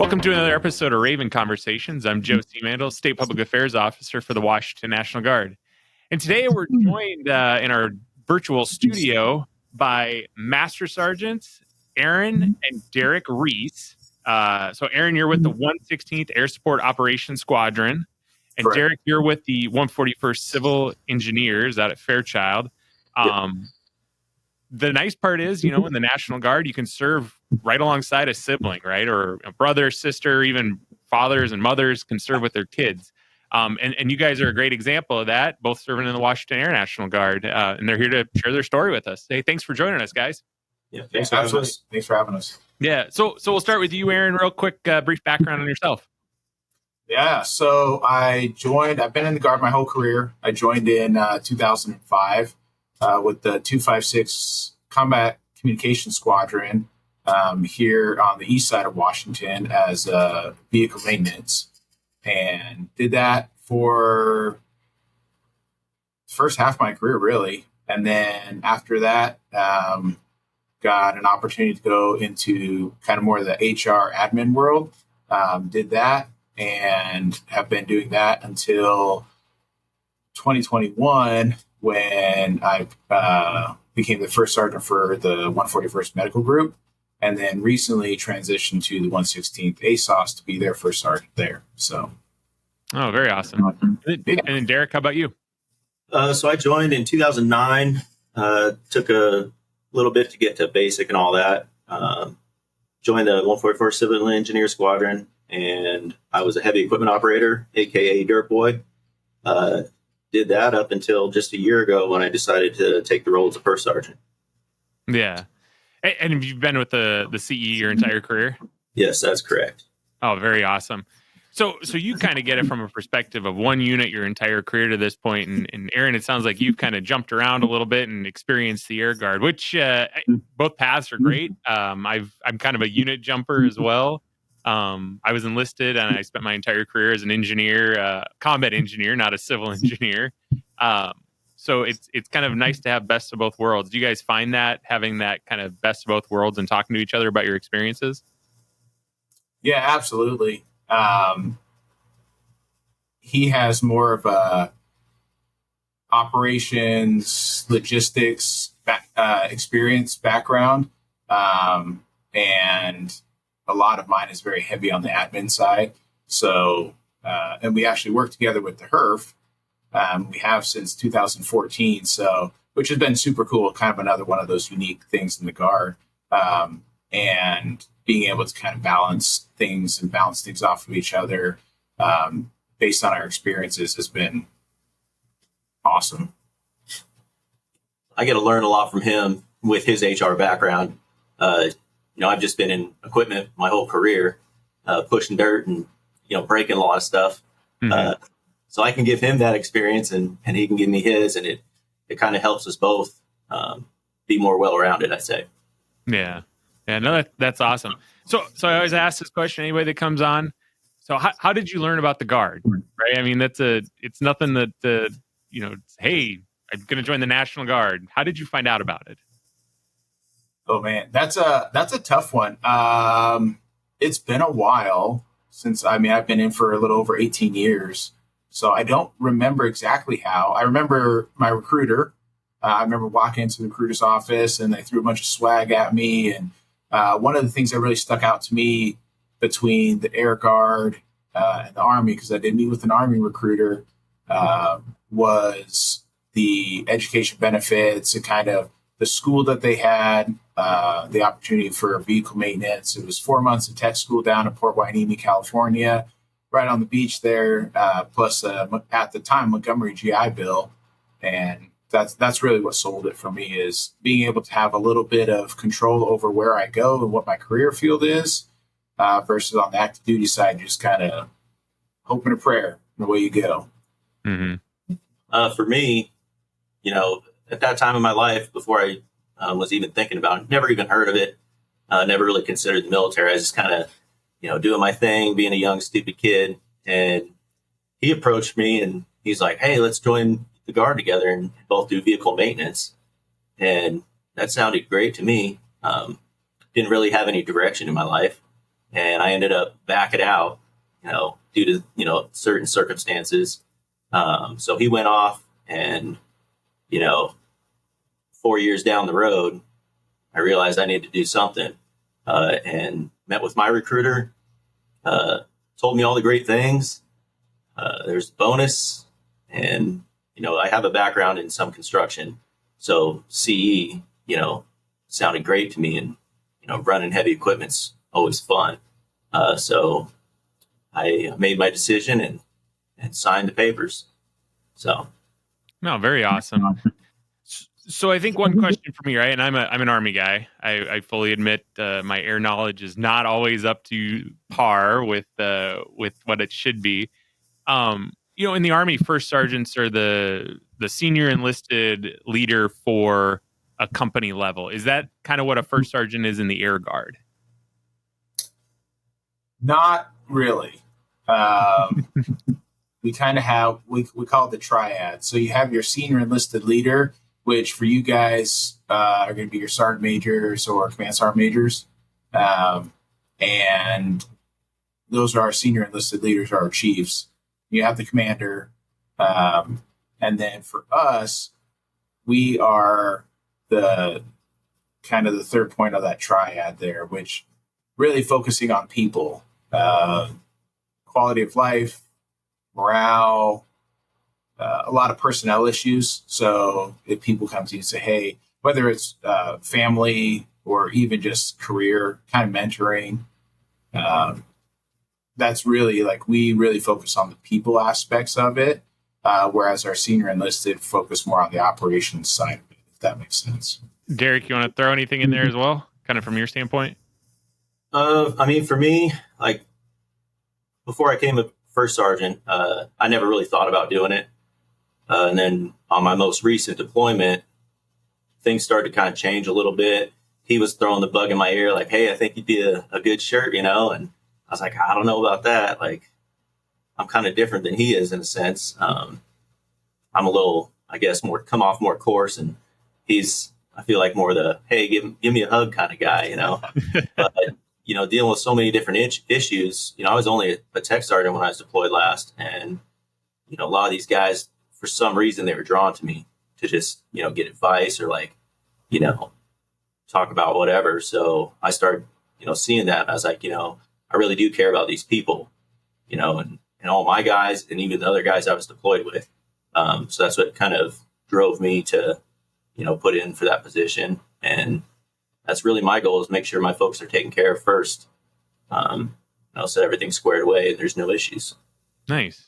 Welcome to another episode of Raven Conversations. I'm Joe C. Mandel, State Public Affairs Officer for the Washington National Guard. And today we're joined in our virtual studio by Master Sergeants Aaron and Derek Reese. So Aaron, you're with the 116th Air Support Operations Squadron. And Correct. Derek, you're with the 141st Civil Engineers out at Fairchild. The nice part is, in the National Guard, you can serve right alongside a sibling, right? Or a brother, sister, even fathers and mothers can serve with their kids. And you guys are a great example of that, both serving in the Washington Air National Guard. And they're here to share their story with us. Hey, thanks for joining us, guys. Yeah, thanks for having us. Yeah, so we'll start with you, Aaron, real quick, brief background on yourself. Yeah, so I've been in the Guard my whole career. I joined in 2005 with the 256 Combat Communication Squadron here on the east side of Washington as vehicle maintenance, and did that for the first half of my career, really. And then after that, got an opportunity to go into kind of more of the HR admin world. Did that and have been doing that until 2021 when I became the first sergeant for the 141st Medical Group, and then recently transitioned to the 116th ASOS to be their first sergeant there. So, oh, very awesome. And then Derek, how about you? So I joined in 2009. Took a little bit to get to basic and all that. Joined the 141st Civil Engineer Squadron, and I was a heavy equipment operator, aka Dirt Boy. Did that up until just a year ago when I decided to take the role as a first sergeant. Yeah. And have you been with the CE your entire career? Yes, that's correct. Oh, very awesome. So you kind of get it from a perspective of one unit your entire career to this point. And Aaron, it sounds like you've kind of jumped around a little bit and experienced the Air Guard, which both paths are great. I'm kind of a unit jumper as well. I was enlisted and I spent my entire career as an engineer, combat engineer, not a civil engineer. So it's kind of nice to have best of both worlds. Do you guys find that having that kind of best of both worlds and talking to each other about your experiences? Yeah, absolutely. He has more of a operations, logistics experience background, and a lot of mine is very heavy on the admin side. So, and we actually work together with the HERF. We have since 2014, so which has been super cool. Kind of another one of those unique things in the Guard, and being able to kind of balance things off of each other based on our experiences has been awesome. I get to learn a lot from him with his HR background. I've just been in equipment my whole career, pushing dirt and, breaking a lot of stuff. Mm-hmm. So I can give him that experience and he can give me his, and it kind of helps us both be more well-rounded, I'd say. Yeah. Yeah, no, that's awesome. So I always ask this question anybody that comes on. So how did you learn about the Guard? Right? I mean, it's nothing that, hey, I'm going to join the National Guard. How did you find out about it? Oh man, that's a tough one. It's been a while since, I've been in for a little over 18 years. So I don't remember exactly how. I remember my recruiter. I remember walking into the recruiter's office and they threw a bunch of swag at me. And one of the things that really stuck out to me between the Air Guard and the Army, because I did meet with an Army recruiter, was the education benefits and kind of the school that they had, the opportunity for vehicle maintenance. It was 4 months of tech school down in Port Hueneme, California, right on the beach there, plus at the time Montgomery GI Bill. And that's really what sold it for me, is being able to have a little bit of control over where I go and what my career field is, versus on the active duty side, just kind of hope and a prayer and away you go. Mm-hmm. For me, at that time in my life, before I was even thinking about it, never even heard of it, never really considered the military. I was just kind of, doing my thing, being a young, stupid kid. And he approached me and he's like, hey, let's join the Guard together and both do vehicle maintenance. And that sounded great to me. Didn't really have any direction in my life. and I ended up backing out, due to, certain circumstances. So he went off, and, 4 years down the road, I realized I needed to do something, and met with my recruiter, told me all the great things. There's a bonus, and, I have a background in some construction. So CE, sounded great to me, and, running heavy equipment's always fun. So I made my decision and signed the papers. So. No, very awesome. So I think one question for me, right? And I'm an Army guy. I fully admit my air knowledge is not always up to par with what it should be. In the Army, first sergeants are the senior enlisted leader for a company level. Is that kind of what a first sergeant is in the Air Guard? Not really. We kind of have, we call it the triad. So you have your senior enlisted leader, which for you guys are going to be your sergeant majors or command sergeant majors. And those are our senior enlisted leaders, are our chiefs. You have the commander. And then for us, we are the kind of the third point of that triad there, which really focusing on people, quality of life, morale, a lot of personnel issues. So if people come to you and say, hey, whether it's family or even just career kind of mentoring, that's really like, we really focus on the people aspects of it, whereas our senior enlisted focus more on the operations side of it, if that makes sense. Derek, you want to throw anything in there as well, kind of from your standpoint? For me, like before I came a first sergeant, I never really thought about doing it. And then on my most recent deployment, things started to kind of change a little bit. He was throwing the bug in my ear, like, hey, I think you'd be a good shirt, and I was like, I don't know about that. Like, I'm kind of different than he is in a sense. I'm a little, I guess, come off more coarse, and he's, I feel like, more the, hey, give me a hug kind of guy, But, dealing with so many different issues, I was only a tech sergeant when I was deployed last. And, a lot of these guys, for some reason, they were drawn to me to just, get advice or talk about whatever. So I started, seeing that. And I was like, I really do care about these people, and all my guys and even the other guys I was deployed with. So that's what kind of drove me to, put in for that position. And that's really my goal, is make sure my folks are taken care of first. So everything's squared away and there's no issues. Nice.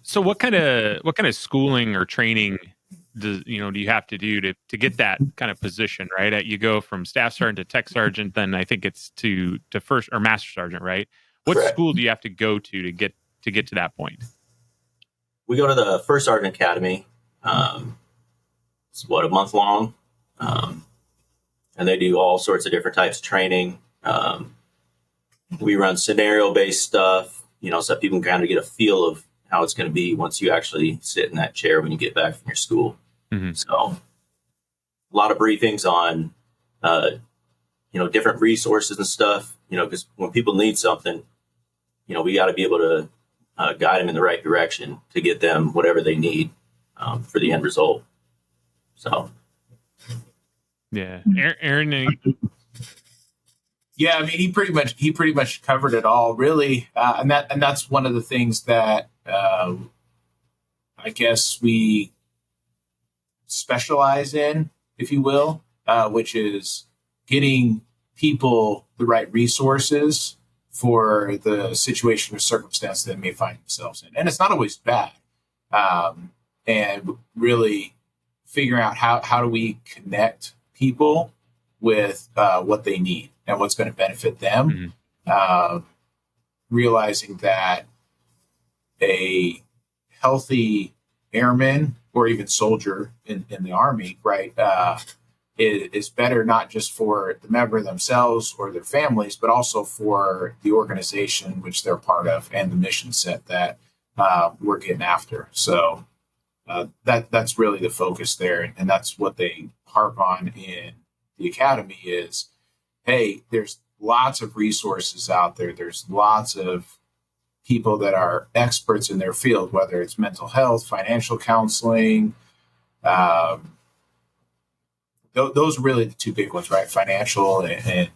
So what kind of schooling or training do you have to do to get that kind of position, right? You go from staff sergeant to tech sergeant, then I think it's to first or master sergeant, right? What Correct. School do you have to go to get to that point? We go to the first sergeant academy. It's a month long. And they do all sorts of different types of training. We run scenario-based stuff, so people can kind of get a feel of how it's going to be once you actually sit in that chair when you get back from your school. Mm-hmm. So a lot of briefings on, different resources and stuff, because when people need something, we got to be able to guide them in the right direction to get them whatever they need for the end result. So. Yeah. Aaron. Yeah, I mean, he pretty much covered it all, really, and that's one of the things that I guess we specialize in, if you will, which is getting people the right resources for the situation or circumstance that they may find themselves in, and it's not always bad. And really figuring out how do we connect people with what they need and what's going to benefit them. Mm-hmm. Realizing that a healthy airman or even soldier in the Army, right, is better not just for the member themselves or their families, but also for the organization which they're part of and the mission set that we're getting after. So that's really the focus there, and that's what they harp on in the academy is, hey, there's lots of resources out there. There's lots of people that are experts in their field, whether it's mental health, financial counseling. Those are really the two big ones, right? Financial and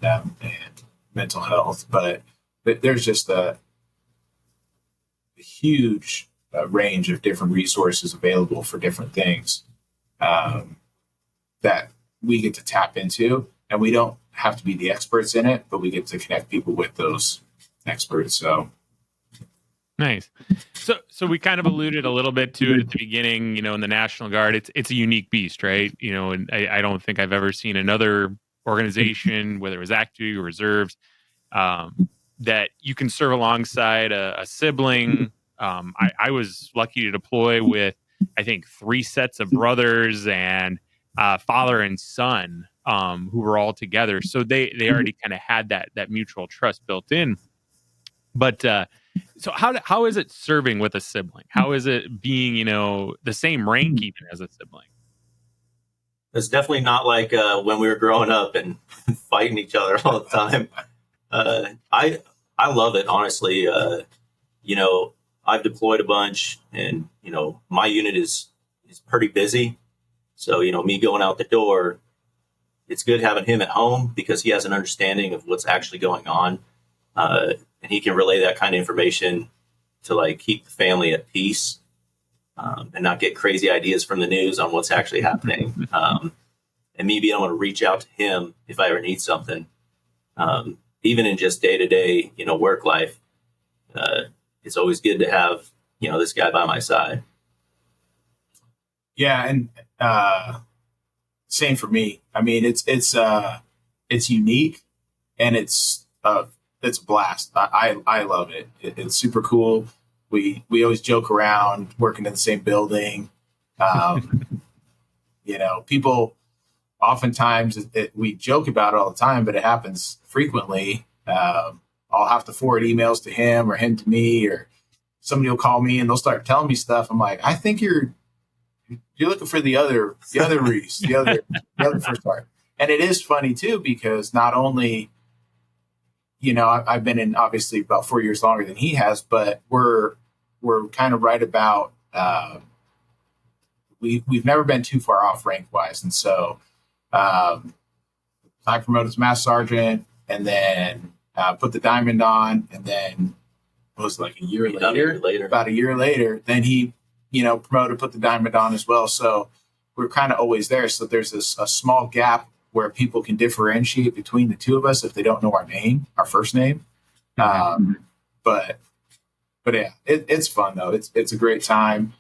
mental health. But there's just a huge range of different resources available for different things that we get to tap into, and we don't have to be the experts in it, but we get to connect people with those experts. So nice. So we kind of alluded a little bit to it at the beginning. In the National Guard, it's a unique beast, right? And I don't think I've ever seen another organization, whether it was active duty or reserves, that you can serve alongside a sibling. I was lucky to deploy with, I think, 3 sets of brothers and father and son who were all together. So they already kind of had that mutual trust built in. But so how is it serving with a sibling? How is it being, the same rank even as a sibling? It's definitely not like when we were growing up and fighting each other all the time. I love it, honestly. I've deployed a bunch, and my unit is pretty busy. So me going out the door, it's good having him at home because he has an understanding of what's actually going on, and he can relay that kind of information to keep the family at peace, and not get crazy ideas from the news on what's actually happening. And me being able to reach out to him if I ever need something, even in just day-to-day, work life. It's always good to have, this guy by my side. Yeah. And same for me. I mean, it's unique, and it's a blast. I love it. It's super cool. We always joke around working in the same building. People oftentimes we joke about it all the time, but it happens frequently. I'll have to forward emails to him or him to me, or somebody will call me and they'll start telling me stuff. I'm like, I think you're looking for the other Reese, the other first part. And it is funny too, because not only, I've been in obviously about 4 years longer than he has, but we're kind of right about, we've never been too far off rank wise. And so, I promoted to Master Sergeant, and then put the diamond on, and then it was like about a year later, then he, promoted, put the diamond on as well. So we're kind of always there. So there's a small gap where people can differentiate between the two of us if they don't know our first name. But yeah, it's fun though. It's a great time.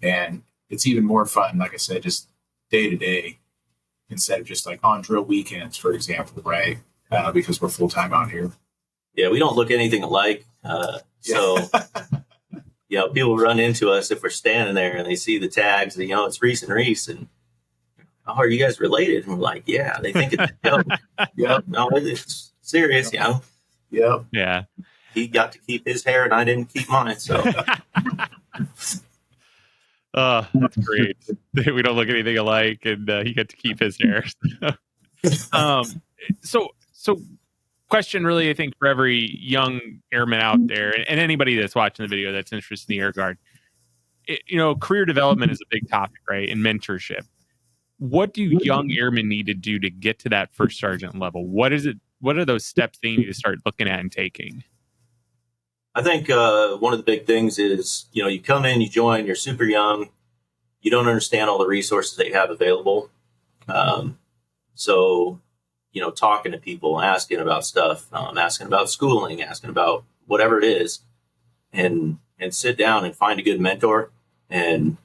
And it's even more fun, like I said, just day to day, instead of just on drill weekends, for example, right? Because we're full time out here. Yeah, we don't look anything alike. So, people run into us if we're standing there and they see the tags, it's Reese and Reese, and are you guys related? And we're like, yeah. They think it's a joke. Yep. No, it's serious. Yep. Yeah. He got to keep his hair, and I didn't keep mine. So. That's great. We don't look anything alike, and he got to keep his hair. So question really, I think, for every young airman out there, and anybody that's watching the video that's interested in the Air Guard, career development is a big topic, right? And mentorship. What do young airmen need to do to get to that first sergeant level? What is it? What are those steps they need to start looking at and taking? I think one of the big things is, you come in, you join, you're super young, you don't understand all the resources that you have available. So, talking to people, asking about stuff, asking about schooling, asking about whatever it is, and sit down and find a good mentor and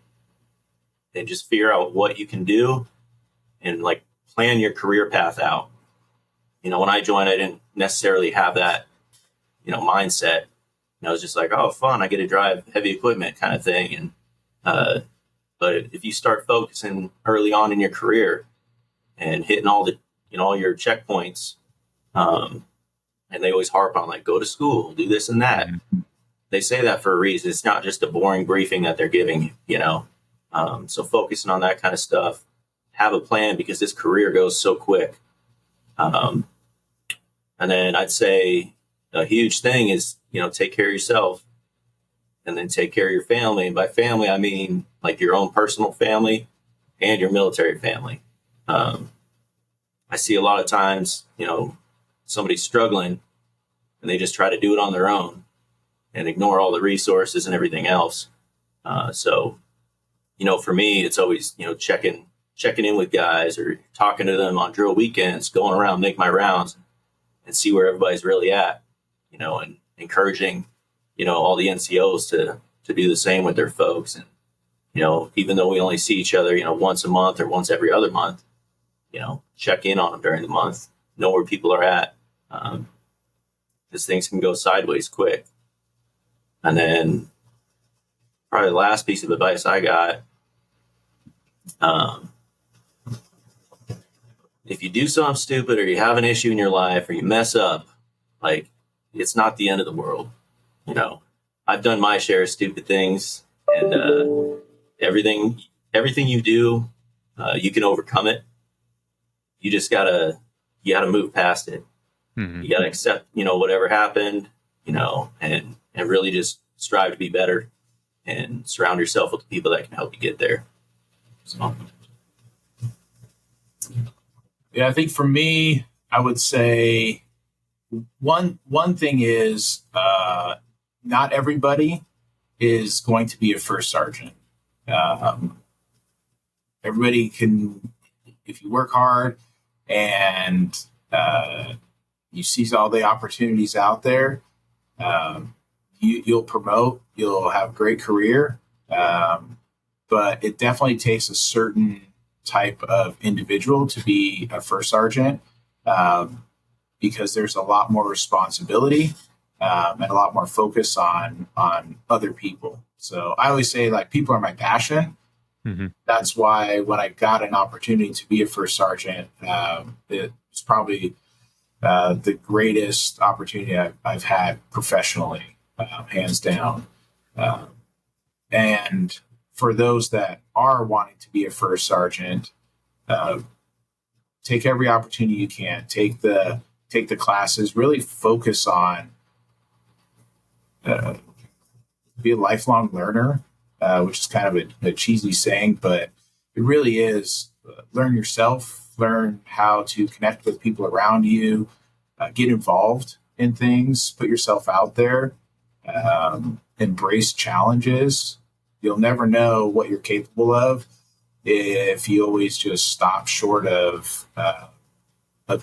just figure out what you can do and plan your career path out. When I joined, I didn't necessarily have that, mindset. I was just like, oh, fun, I get to drive heavy equipment kind of thing. And but if you start focusing early on in your career and hitting all the, all your checkpoints, and they always harp on go to school, do this and that. They say that for a reason. It's not just a boring briefing that they're giving you. So focusing on that kind of stuff, have a plan, because this career goes so quick. Um, and then I'd say a huge thing is, take care of yourself and then take care of your family. And by family, I mean like your own personal family and your military family. I see a lot of times, somebody's struggling and they just try to do it on their own and ignore all the resources and everything else. So, for me, it's always, checking in with guys or talking to them on drill weekends, going around, make my rounds and see where everybody's really at, and encouraging, all the NCOs to do the same with their folks. And, even though we only see each other, once a month or once every other month, check in on them during the month, know where people are at. Because things can go sideways quick. And then probably the last piece of advice I got, if you do something stupid or you have an issue in your life or you mess up, like, it's not the end of the world. I've done my share of stupid things, and everything you do, you can overcome it. You just gotta move past it. Mm-hmm. You gotta accept, whatever happened, and really just strive to be better and surround yourself with the people that can help you get there. So. Yeah, I think for me, I would say one thing is not everybody is going to be a first sergeant. Everybody can, if you work hard and you see all the opportunities out there, you'll promote, you'll have a great career. But it definitely takes a certain type of individual to be a first sergeant, because there's a lot more responsibility and a lot more focus on other people. So I always say, like, people are my passion. Mm-hmm. That's why when I got an opportunity to be a first sergeant, it's probably the greatest opportunity I've had professionally, hands down. And for those that are wanting to be a first sergeant, take every opportunity you can. Take the classes. Really focus on be a lifelong learner, which is kind of a cheesy saying, but it really is. Learn yourself. Learn how to connect with people around you. Get involved in things. Put yourself out there. Embrace challenges. You'll never know what you're capable of if you always just stop short of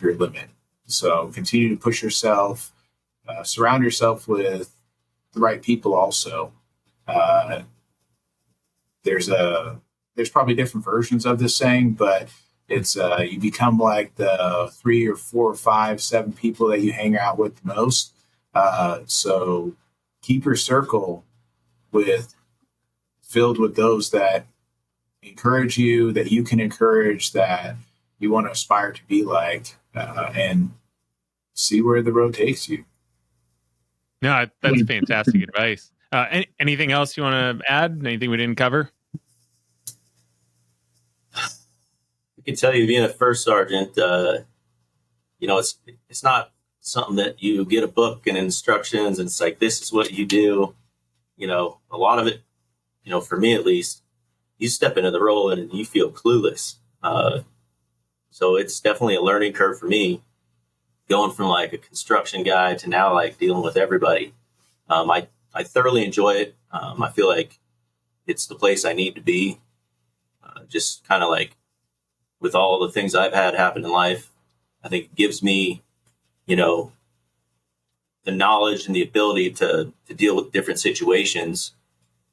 your limit. So continue to push yourself, surround yourself with the right people also. There's probably different versions of this saying, but it's you become like the 3 or 4 or 5, 7 people that you hang out with the most. So keep your circle filled with those that encourage you, that you can encourage, that you want to aspire to be like, and see where the road takes you. No, that's fantastic advice. Anything else you want to add? Anything we didn't cover? I can tell you, being a first sergeant, it's not something that you get a book and instructions and it's like, this is what you do. A lot of it, for me at least, you step into the role and you feel clueless. So it's definitely a learning curve for me, going from like a construction guy to now like dealing with everybody. I thoroughly enjoy it. I feel like it's the place I need to be. Just kind of like with all the things I've had happen in life, I think it gives me, the knowledge and the ability to deal with different situations,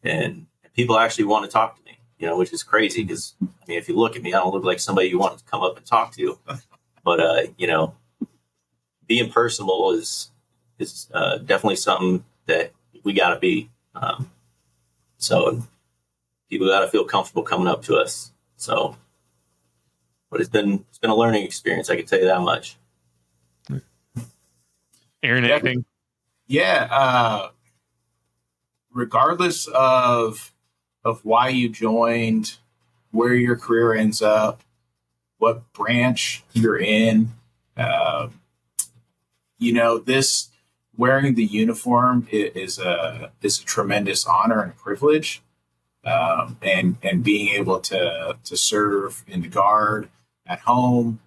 and people actually want to talk to me, which is crazy because, if you look at me, I don't look like somebody you want to come up and talk to, but, being personable is definitely something that we got to be. So people got to feel comfortable coming up to us. So, but it's been a learning experience. I can tell you that much. Aaron, anything? Yeah. Regardless of why you joined, where your career ends up, what branch you're in, Uh, this wearing the uniform is a tremendous honor and privilege, and being able to serve in the Guard at home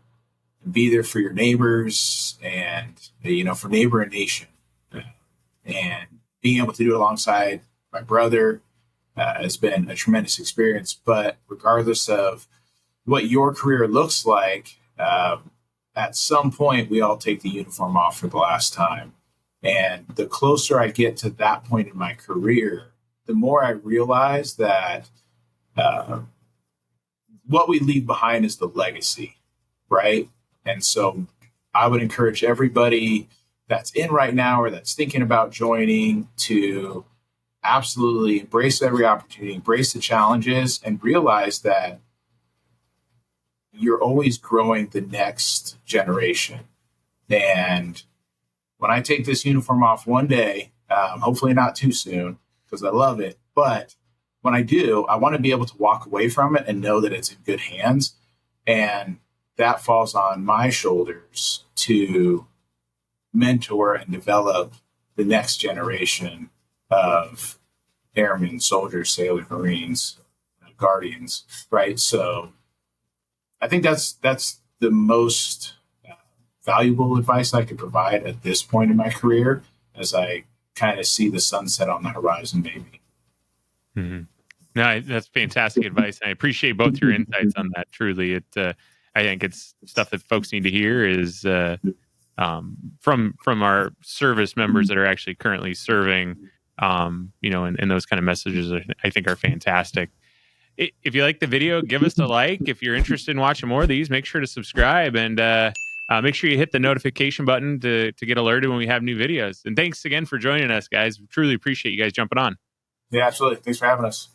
and be there for your neighbors and for neighbor and nation, and being able to do it alongside my brother has been a tremendous experience. But regardless of what your career looks like, at some point we all take the uniform off for the last time. And the closer I get to that point in my career, the more I realize that what we leave behind is the legacy, right? And so I would encourage everybody that's in right now or that's thinking about joining to absolutely embrace every opportunity, embrace the challenges, and realize that you're always growing the next generation. And when I take this uniform off one day, hopefully not too soon, because I love it, but when I do, I want to be able to walk away from it and know that it's in good hands. And that falls on my shoulders to mentor and develop the next generation of airmen, soldiers, sailors, Marines, Guardians, right? So I think that's the most valuable advice I could provide at this point in my career, as I kind of see the sunset on the horizon, maybe. Mm-hmm. No, that's fantastic advice. I appreciate both your insights on that. Truly, I think it's stuff that folks need to hear is from our service members that are actually currently serving. And those kind of messages I think are fantastic. If you like the video, give us a like. If you're interested in watching more of these, make sure to subscribe and make sure you hit the notification button to get alerted when we have new videos. And thanks again for joining us, guys. We truly appreciate you guys jumping on. Yeah, absolutely. Thanks for having us.